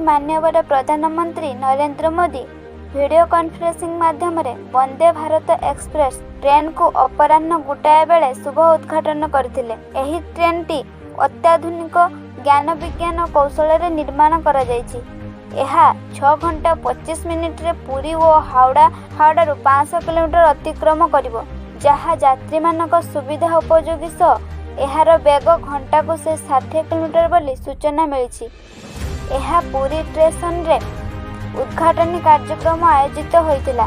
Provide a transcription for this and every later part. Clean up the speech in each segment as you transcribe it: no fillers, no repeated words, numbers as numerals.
माननीय प्रधानमंत्री Narendra Modi video conferencing माध्यम वंदे भारत एक्सप्रेस ट्रेन को अपराह्न गोटाए बेले शुभ उद्घाटन करथिले। एही ट्रेन टी अत्याधुनिक ज्ञान विज्ञान कौशल निर्माण करा जायछि। यह 6 घंटा 25 मिनिट रे पुरी और हावड़ा 500 किलोमीटर अतिक्रम करिवो, जहाँ यात्री मानक सुविधा उपयोगी सह एहार बेग घंटा को से 60 किलोमीटर बोली सूचना मिली। यह पूरी स्टेशन रे उद्घाटन कार्यक्रम आयोजित होइतिला।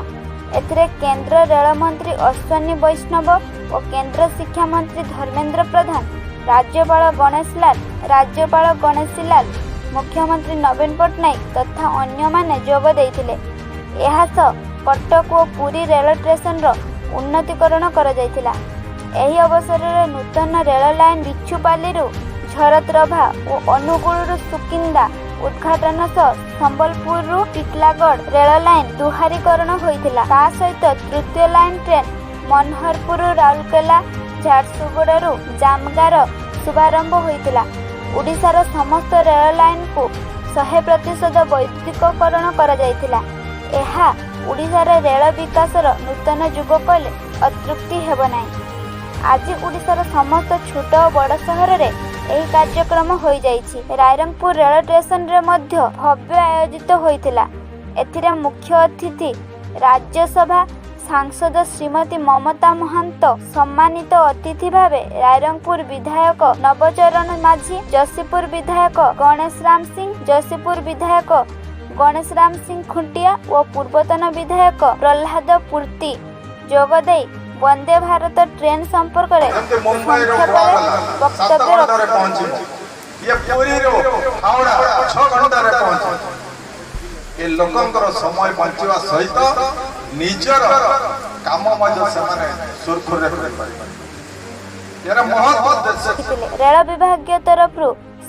एथिरे केंद्र रेल मंत्री अश्विनी वैष्णव और केंद्र शिक्षा मंत्री धर्मेंद्र प्रधान, राज्यपाल गणेशी लाल, मुख्यमंत्री नवीन पट्टनायक तथा अन्य माने जोग देइथिले। एहा सह कटक और पुरी रेल स्टेशन रो उन्नतीकरण करा जायतिला। एही अवसर रे नूतन रेल लाइन बिच्छुपालीरू झरत्रभा और अनुगुल सुकिंदा उद्घाटन सह संबलपुर टिटलागढ़ रेल लाइन दुहारीकरण होइतिला। ता सहित तृतीय लाइन ट्रेन मनोहरपुर राउरकेला झारसुगुड़ा जामगार शुभारंभ होइतिला। ओडिशार समस्त रेल लाइन को 100% वैद्युतिकरण करा जायतिला। एहा ओडिशार रेल विकासर नूतन युग कहले अतृप्ति हेब नाही। आज ओडिशार समस्त छोट और बड़ सहर रे एही कार्यक्रम होई जाइछि। रायरंगपुर रेल स्टेशन रे मध्य भव्य आयोजित होइतिला। एथिरे मुख्य अतिथि राज्यसभा सांसद श्रीमती ममता महांत, सम्मानित अतिथि भावे रायरंगपुर विधायक नवचरण माझी, जसीपुर विधायक गणेश राम सिंह खुंटिया और पूर्वतन विधायक प्रहलाद पूर्ति जोगदे वंदे भारत ट्रेन संपर्क में वक्तव्य ए लोकंकर समय बंचिवा सहित निजर काम मज समान सुरखुर रे यार महत्व उद्देश्य रेल विभाग तरफ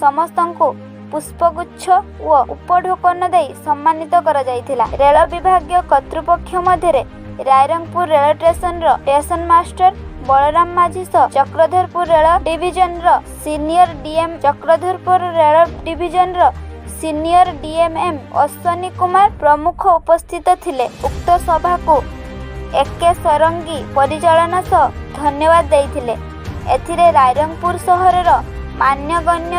समस्त को पुष्पगुच्छ व उपढोकन दे सम्मानित करा जायथिला। रेल विभाग कर्तृपक्ष मध्य रायरंगपुर रेल स्टेशन रो स्टेशन मास्टर बलराम माझी सह चक्रधरपुर रेल डिविजन रो senior DM senior DMM Ashwini Kumar प्रमुख उपस्थित थिले। उक्त सभा को एके सरंगी परिचालन सह धन्यवाद देइथिले। एथिरे रायरंगपुर सहर रो मान्यगण्य